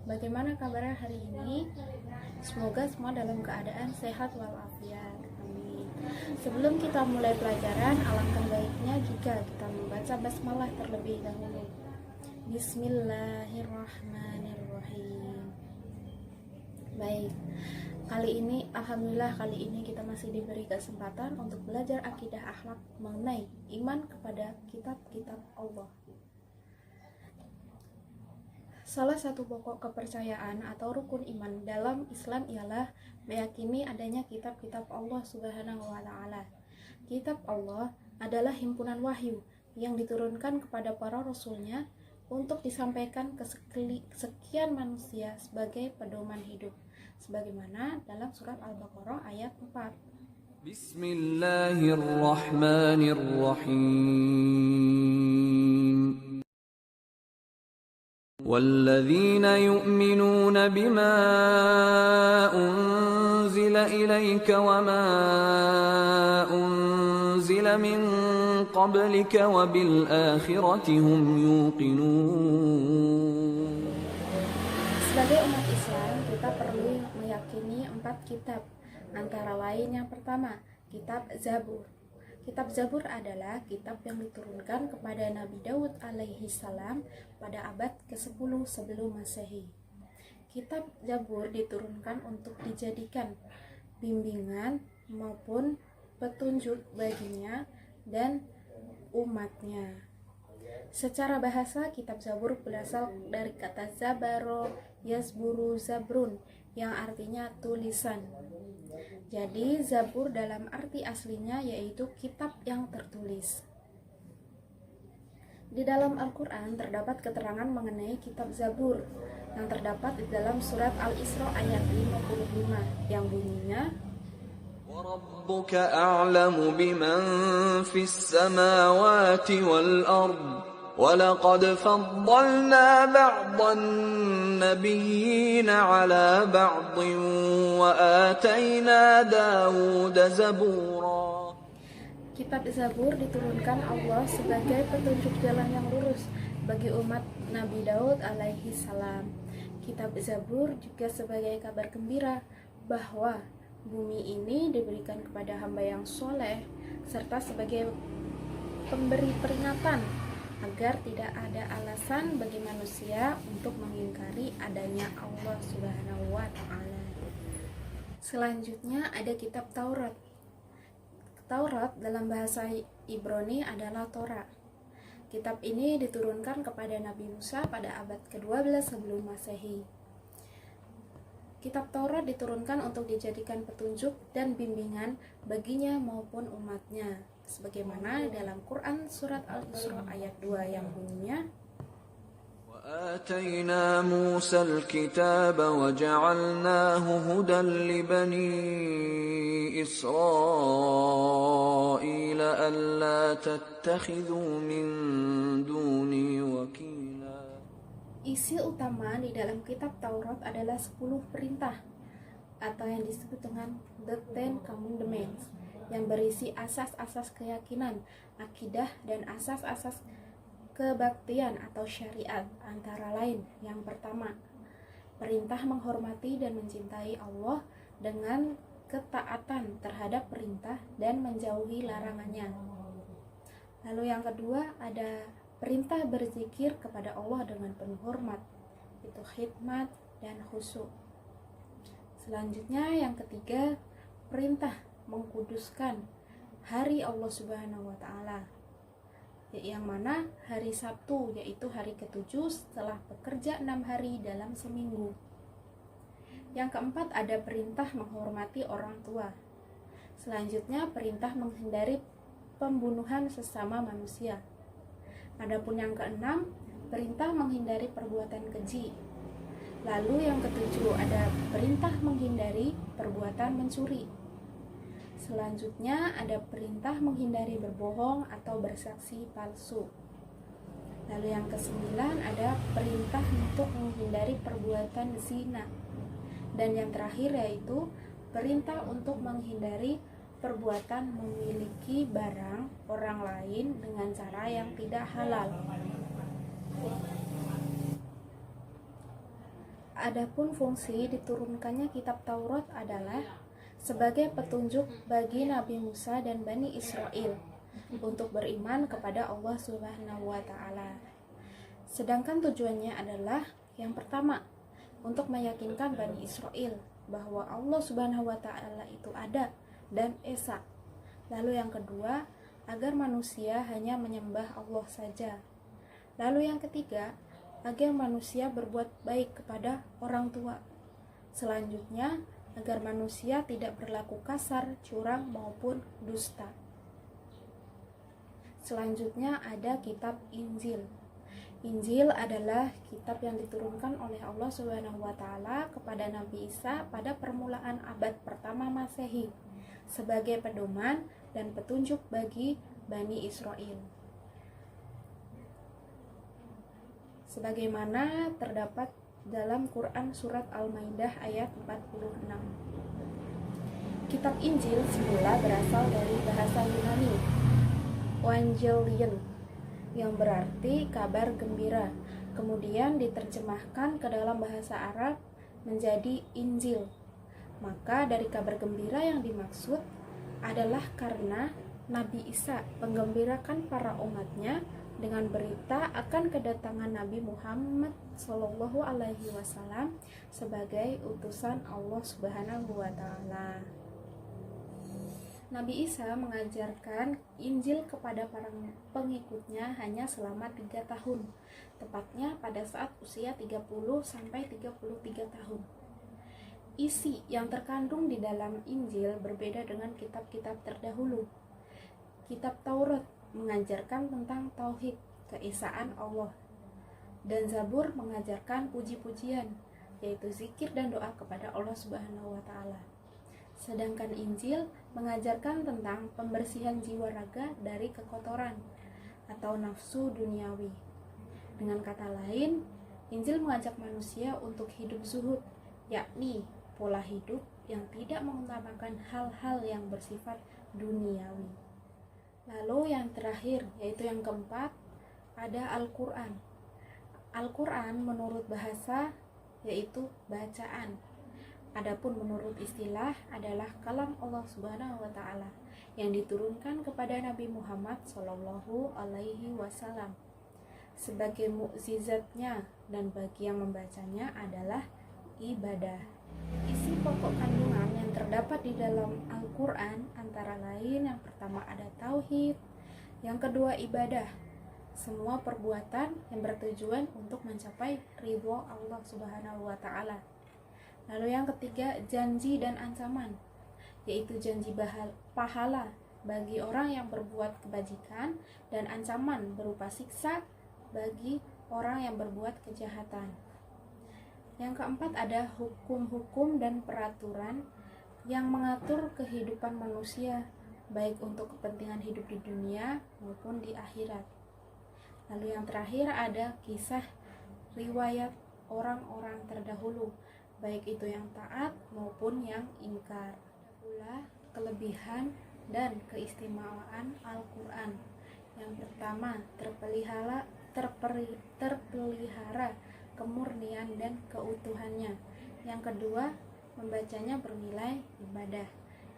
Bagaimana kabarnya hari ini? Semoga semua dalam keadaan sehat walafiat. Amin. Sebelum kita mulai pelajaran, alangkah baiknya jika kita membaca basmalah terlebih dahulu. Bismillahirrahmanirrahim. Baik. Alhamdulillah kali ini kita masih diberi kesempatan untuk belajar akidah akhlak mengenai iman kepada kitab-kitab Allah. Salah satu pokok kepercayaan atau rukun iman dalam Islam ialah meyakini adanya kitab-kitab Allah Subhanahu wa Ta'ala. Kitab Allah adalah himpunan wahyu yang diturunkan kepada para rasulnya untuk disampaikan ke sekian manusia sebagai pedoman hidup, sebagaimana dalam surat Al-Baqarah ayat 4. Bismillahirrahmanirrahim. وَالَّذِينَ يُؤْمِنُونَ بِمَا أُنْزِلَ إِلَيْكَ وَمَا أُنْزِلَ مِنْ قَبْلِكَ وَبِالْآخِرَةِ هُمْ يُوقِنُونَ. Sebagai umat Islam, kita perlu meyakini 4 kitab. Antara lain yang pertama, kitab Zabur. Kitab Zabur adalah kitab yang diturunkan kepada Nabi Daud alaihi salam pada abad ke-10 sebelum Masehi. Kitab Zabur diturunkan untuk dijadikan bimbingan maupun petunjuk baginya dan umatnya. Secara bahasa, kitab Zabur berasal dari kata zabaro, yasburu, zabrun, yang artinya tulisan. Jadi, Zabur dalam arti aslinya yaitu kitab yang tertulis. Di dalam Al-Quran terdapat keterangan mengenai kitab Zabur yang terdapat di dalam surat Al-Isra ayat 55 yang bunyinya, وَرَبُّكَ أَعْلَمُ بِمَنْ فِي السَّمَاوَاتِ وَالْأَرْضِ وَلَقَدْ فَضَّلْنَا بَعْضَ النَّبِيِّينَ عَلَى بَعْضٍ وَآتَيْنَا دَاوُودَ زَبُورًا. Kitab Zabur diturunkan Allah sebagai petunjuk jalan yang lurus bagi umat Nabi Daud alaihi salam. Kitab Zabur juga sebagai kabar gembira bahwa bumi ini diberikan kepada hamba yang soleh, serta sebagai pemberi peringatan agar tidak ada alasan bagi manusia untuk mengingkari adanya Allah Subhanahu wa Ta'ala. Selanjutnya ada kitab Taurat. Taurat dalam bahasa Ibrani adalah Torah. Kitab ini diturunkan kepada Nabi Musa pada abad ke-12 sebelum Masehi. Kitab Taurat diturunkan untuk dijadikan petunjuk dan bimbingan baginya maupun umatnya, sebagaimana dalam Quran surat Al-Isra ayat 2 yang bunyinya, وَآتَيْنَا مُوسَى الْكِتَابَ وَجَعَلْنَاهُ هُدًى لِبَنِي إِسْرَائِيلَ أَلَّا تَتَّخِذُوا مِن دُونِي وَكِيلًا. Isi utama di dalam kitab Taurat adalah 10 perintah atau yang disebut dengan The Ten Commandments, yang berisi asas-asas keyakinan, akidah, dan asas-asas kebaktian atau syariat. Antara lain, yang pertama, perintah menghormati dan mencintai Allah dengan ketaatan terhadap perintah dan menjauhi larangannya. Lalu yang kedua, ada perintah berzikir kepada Allah dengan penuh hormat, itu khidmat dan khusyuk. Selanjutnya yang ketiga, perintah mengkuduskan hari Allah Subhanahu wa Ta'ala, yang mana hari Sabtu, yaitu hari ke-7 setelah bekerja 6 hari dalam seminggu. Yang keempat, ada perintah menghormati orang tua. Selanjutnya, perintah menghindari pembunuhan sesama manusia. Adapun yang keenam, perintah menghindari perbuatan keji. Lalu yang ketujuh, ada perintah menghindari perbuatan mencuri. Selanjutnya ada perintah menghindari berbohong atau bersaksi palsu. Lalu yang kesembilan, ada perintah untuk menghindari perbuatan zina. Dan yang terakhir yaitu perintah untuk menghindari perbuatan memiliki barang orang lain dengan cara yang tidak halal. Adapun fungsi diturunkannya kitab Taurat adalah sebagai petunjuk bagi Nabi Musa dan Bani Israel untuk beriman kepada Allah Subhanahu wa taala. Sedangkan tujuannya adalah yang pertama, untuk meyakinkan Bani Israel bahwa Allah Subhanahu wa taala itu ada dan esa. Lalu yang kedua, agar manusia hanya menyembah Allah saja. Lalu yang ketiga, agar manusia berbuat baik kepada orang tua. Selanjutnya, agar manusia tidak berlaku kasar, curang, maupun dusta. Selanjutnya ada kitab Injil. Injil adalah kitab yang diturunkan oleh Allah Subhanahu wa taala kepada Nabi Isa pada permulaan abad pertama Masehi sebagai pedoman dan petunjuk bagi Bani Israel. Sebagaimana terdapat dalam Quran surat Al-Maidah ayat 46. Kitab Injil semula berasal dari bahasa Yunani, Evangelion, yang berarti kabar gembira. Kemudian diterjemahkan ke dalam bahasa Arab menjadi Injil. Maka dari kabar gembira yang dimaksud adalah karena Nabi Isa menggembirakan para umatnya dengan berita akan kedatangan Nabi Muhammad SAW sebagai utusan Allah Subhanahu wa taala. Nabi Isa mengajarkan Injil kepada para pengikutnya hanya selama 3 tahun, tepatnya pada saat usia 30-33 tahun. Isi yang terkandung di dalam Injil berbeda dengan kitab-kitab terdahulu. Kitab Taurat mengajarkan tentang tauhid, keesaan Allah, dan Zabur mengajarkan puji-pujian, yaitu zikir dan doa kepada Allah Subhanahu wa taala. Sedangkan Injil mengajarkan tentang pembersihan jiwa raga dari kekotoran atau nafsu duniawi. Dengan kata lain, Injil mengajak manusia untuk hidup zuhud, yakni pola hidup yang tidak mengutamakan hal-hal yang bersifat duniawi. Lalu yang terakhir, yaitu yang keempat, ada Al-Quran. Al-Quran menurut bahasa yaitu bacaan. Adapun menurut istilah adalah kalam Allah Subhanahu wa taala yang diturunkan kepada Nabi Muhammad Shallallahu alaihi wasallam. Sebagai mukjizatnya dan bagi yang membacanya adalah ibadah. Isi pokok kandungan yang terdapat di dalam Al-Quran antara lain yang pertama ada tauhid, yang kedua ibadah, semua perbuatan yang bertujuan untuk mencapai ridho Allah Subhanahu wa taala. Lalu yang ketiga janji dan ancaman, yaitu janji pahala bagi orang yang berbuat kebajikan dan ancaman berupa siksa bagi orang yang berbuat kejahatan. Yang keempat ada hukum-hukum dan peraturan yang mengatur kehidupan manusia, baik untuk kepentingan hidup di dunia maupun di akhirat. Lalu yang terakhir ada kisah riwayat orang-orang terdahulu, baik itu yang taat maupun yang ingkar. Ada pula kelebihan dan keistimewaan Al-Quran. Yang pertama, terpelihara kemurnian dan keutuhannya. Yang kedua, membacanya bernilai ibadah.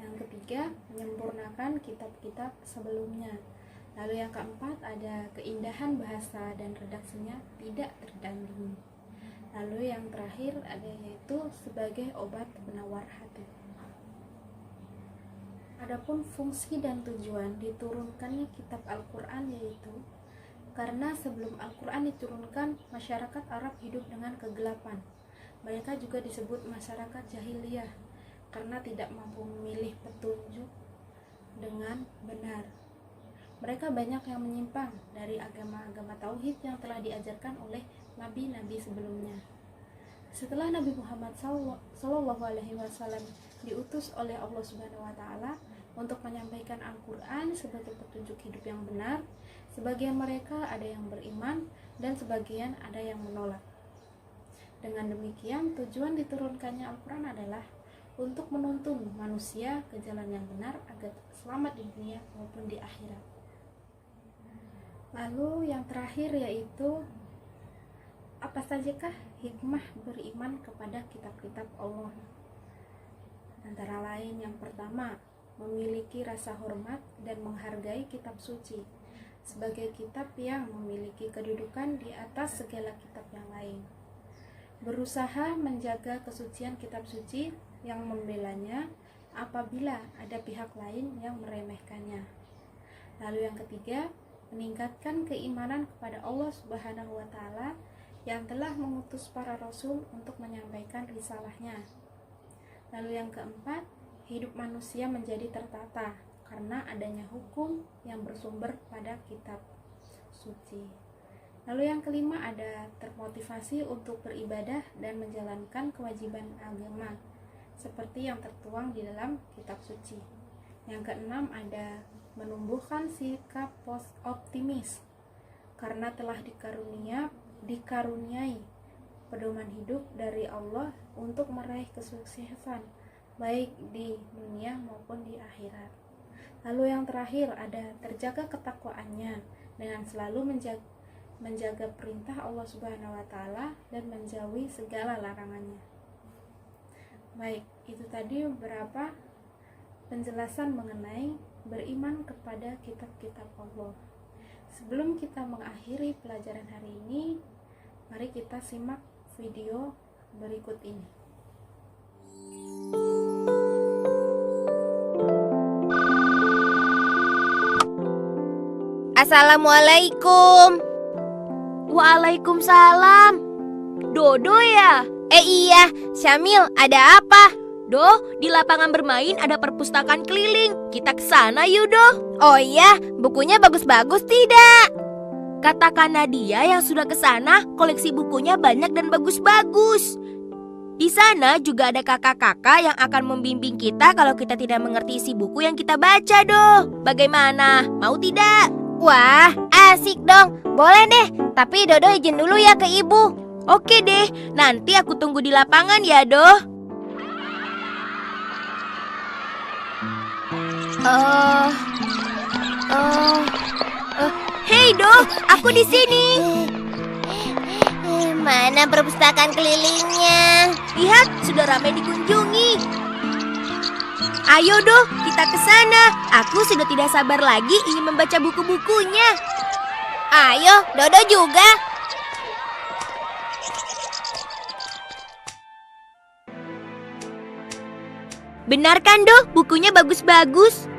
Yang ketiga, menyempurnakan kitab-kitab sebelumnya. Lalu yang keempat, ada keindahan bahasa dan redaksinya tidak terdandingi. Lalu yang terakhir ada yaitu sebagai obat penawar hati. Adapun fungsi dan tujuan diturunkannya kitab Al-Quran yaitu karena sebelum Al-Quran diturunkan, masyarakat Arab hidup dengan kegelapan. Mereka juga disebut masyarakat jahiliyah karena tidak mampu memilih petunjuk dengan benar. Mereka banyak yang menyimpang dari agama-agama tauhid yang telah diajarkan oleh nabi-nabi sebelumnya. Setelah Nabi Muhammad SAW diutus oleh Allah Subhanahu wa taala untuk menyampaikan Al-Quran sebagai petunjuk hidup yang benar, sebagian mereka ada yang beriman dan sebagian ada yang menolak. Dengan demikian, tujuan diturunkannya Al-Quran adalah untuk menuntun manusia ke jalan yang benar agar selamat di dunia maupun di akhirat. Lalu yang terakhir yaitu apa sajakah hikmah beriman kepada kitab-kitab Allah? Antara lain yang pertama, memiliki rasa hormat dan menghargai kitab suci sebagai kitab yang memiliki kedudukan di atas segala kitab yang lain. Berusaha menjaga kesucian kitab suci yang membelanya apabila ada pihak lain yang meremehkannya. Lalu yang ketiga, meningkatkan keimanan kepada Allah Subhanahu wa Ta'ala yang telah mengutus para rasul untuk menyampaikan risalahnya. Lalu yang keempat, hidup manusia menjadi tertata karena adanya hukum yang bersumber pada kitab suci. Lalu yang kelima, ada termotivasi untuk beribadah dan menjalankan kewajiban agama seperti yang tertuang di dalam kitab suci. Yang keenam, ada menumbuhkan sikap optimis karena telah dikaruniai pedoman hidup dari Allah untuk meraih kesuksesan baik di dunia maupun di akhirat. Lalu yang terakhir, ada terjaga ketakwaannya dengan selalu menjaga perintah Allah Subhanahu wa Ta'ala dan menjauhi segala larangannya. Baik, itu tadi beberapa penjelasan mengenai beriman kepada kitab-kitab Allah. Sebelum kita mengakhiri pelajaran hari ini, mari kita simak video berikut ini. Assalamualaikum. Waalaikumsalam. Dodo ya? Iya, Syamil, ada apa? Do, di lapangan bermain ada perpustakaan keliling. Kita kesana yuk, Do. Oh iya, bukunya bagus-bagus tidak? Katakan Nadia yang sudah kesana, koleksi bukunya banyak dan bagus-bagus. Di sana juga ada kakak-kakak yang akan membimbing kita kalau kita tidak mengerti isi buku yang kita baca, Do. Bagaimana? Mau tidak? Wah, asik dong. Boleh deh, tapi Dodo izin dulu ya ke ibu. Oke deh, nanti aku tunggu di lapangan ya, Do. Hei Do, aku di sini. Mana perpustakaan kelilingnya? Lihat, sudah ramai dikunjungi. Ayo Do, kita ke sana. Aku sudah tidak sabar lagi ingin membaca buku-bukunya. Ayo, Dodo juga. Benar kan Do, bukunya bagus-bagus.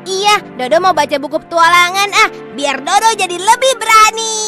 Iya, Dodo mau baca buku petualangan biar Dodo jadi lebih berani.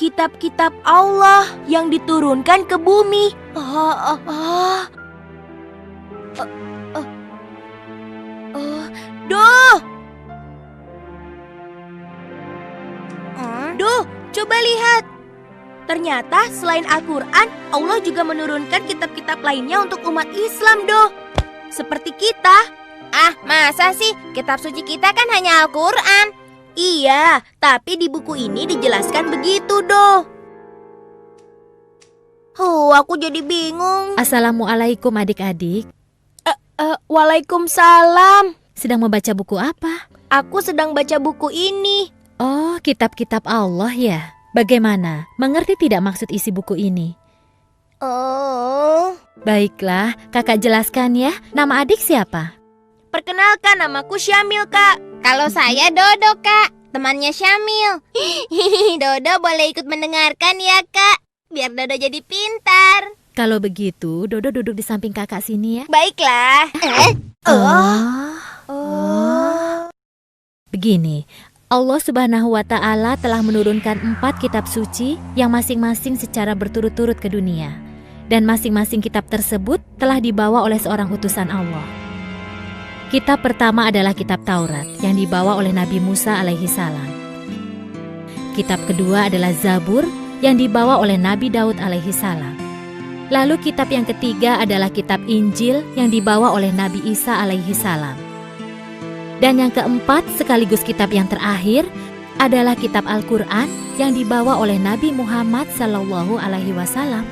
Kitab-kitab Allah yang diturunkan ke bumi. Do, coba lihat. Ternyata selain Al-Quran, Allah juga menurunkan kitab-kitab lainnya untuk umat Islam, Do. Seperti kita. Masa sih? Kitab suci kita kan hanya Al-Quran. Iya, tapi di buku ini dijelaskan begitu, Do. Aku jadi bingung. Assalamualaikum adik-adik. Waalaikumsalam. Sedang membaca buku apa? Aku sedang baca buku ini. Oh, kitab-kitab Allah ya. Bagaimana? Mengerti tidak maksud isi buku ini? Baiklah, kakak jelaskan ya. Nama adik siapa? Perkenalkan, namaku Syamil, Kak. Kalau saya Dodo, Kak. Temannya Syamil. Dodo boleh ikut mendengarkan ya, Kak. Biar Dodo jadi pintar. Kalau begitu, Dodo duduk di samping kakak sini ya. Baiklah. Begini, Allah Subhanahu wa Ta'ala telah menurunkan 4 kitab suci yang masing-masing secara berturut-turut ke dunia. Dan masing-masing kitab tersebut telah dibawa oleh seorang utusan Allah. Kitab pertama adalah kitab Taurat yang dibawa oleh Nabi Musa alaihi salam. Kitab kedua adalah Zabur yang dibawa oleh Nabi Daud alaihi salam. Lalu kitab yang ketiga adalah kitab Injil yang dibawa oleh Nabi Isa alaihi salam. Dan yang keempat sekaligus kitab yang terakhir adalah kitab Al-Quran yang dibawa oleh Nabi Muhammad sallallahu alaihi wasallam.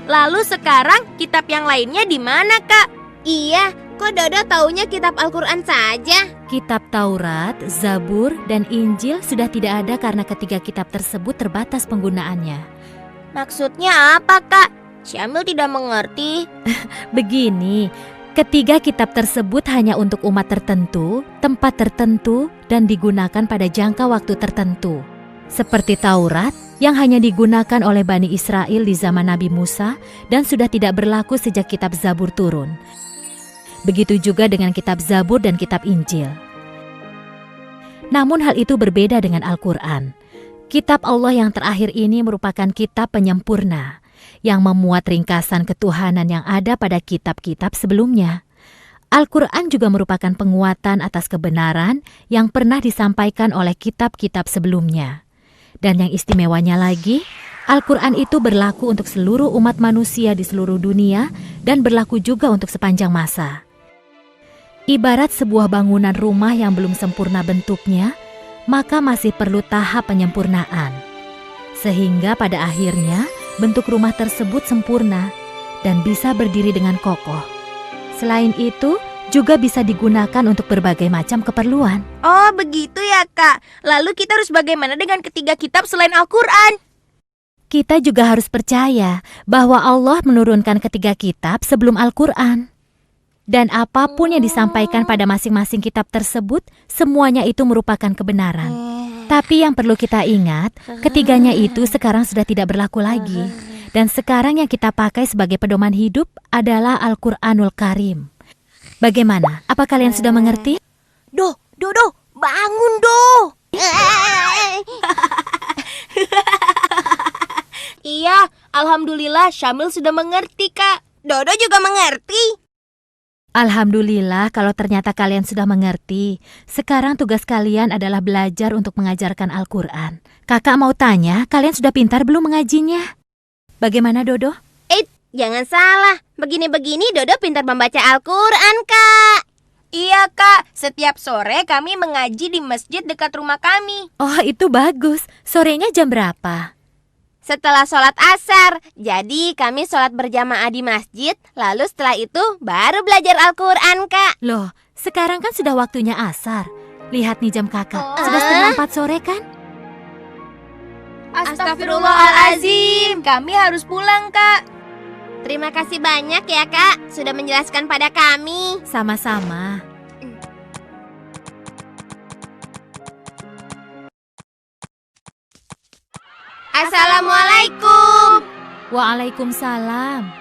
Lalu sekarang kitab yang lainnya di mana, Kak? Iya, kok Dodo taunya kitab Al-Quran saja? Kitab Taurat, Zabur, dan Injil sudah tidak ada karena ketiga kitab tersebut terbatas penggunaannya. Maksudnya apa, Kak? Syamil tidak mengerti. Begini, ketiga kitab tersebut hanya untuk umat tertentu, tempat tertentu, dan digunakan pada jangka waktu tertentu. Seperti Taurat yang hanya digunakan oleh Bani Israel di zaman Nabi Musa dan sudah tidak berlaku sejak kitab Zabur turun. Begitu juga dengan kitab Zabur dan kitab Injil. Namun hal itu berbeda dengan Al-Quran. Kitab Allah yang terakhir ini merupakan kitab penyempurna yang memuat ringkasan ketuhanan yang ada pada kitab-kitab sebelumnya. Al-Quran juga merupakan penguatan atas kebenaran yang pernah disampaikan oleh kitab-kitab sebelumnya. Dan yang istimewanya lagi, Al-Quran itu berlaku untuk seluruh umat manusia di seluruh dunia dan berlaku juga untuk sepanjang masa. Ibarat sebuah bangunan rumah yang belum sempurna bentuknya, maka masih perlu tahap penyempurnaan. Sehingga pada akhirnya bentuk rumah tersebut sempurna dan bisa berdiri dengan kokoh. Selain itu, juga bisa digunakan untuk berbagai macam keperluan. Oh, begitu ya, Kak. Lalu kita harus bagaimana dengan ketiga kitab selain Al-Quran? Kita juga harus percaya bahwa Allah menurunkan ketiga kitab sebelum Al-Quran. Dan apapun yang disampaikan pada masing-masing kitab tersebut, semuanya itu merupakan kebenaran. Tapi yang perlu kita ingat, ketiganya itu sekarang sudah tidak berlaku lagi. Dan sekarang yang kita pakai sebagai pedoman hidup adalah Al-Quranul Karim. Bagaimana? Apa kalian sudah mengerti? Dodo, bangun, Do. Iya, alhamdulillah Syamil sudah mengerti, Kak. Dodo juga mengerti. Alhamdulillah kalau ternyata kalian sudah mengerti. Sekarang tugas kalian adalah belajar untuk mengajarkan Al-Quran. Kakak mau tanya, kalian sudah pintar belum mengajinya? Bagaimana, Dodo? Jangan salah, begini-begini Dodo pintar membaca Al-Quran, Kak. Iya, Kak. Setiap sore kami mengaji di masjid dekat rumah kami. Oh, itu bagus. Sorenya jam berapa? Setelah sholat asar, jadi kami sholat berjamaah di masjid, lalu setelah itu baru belajar Al-Quran, Kak. Loh, sekarang kan sudah waktunya asar. Lihat nih jam kakak, sudah setengah 4 sore kan? Astagfirullahaladzim, kami harus pulang, Kak. Terima kasih banyak ya, Kak, sudah menjelaskan pada kami. Sama-sama. Assalamualaikum. Waalaikumsalam.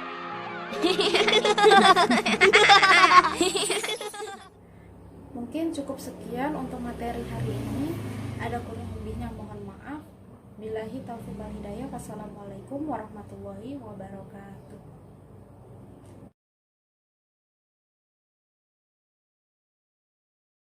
Mungkin cukup sekian untuk materi hari ini. Ada kurang lebihnya mohon maaf. Billahi taufiq wal hidayah. Wassalamualaikum warahmatullahi wabarakatuh.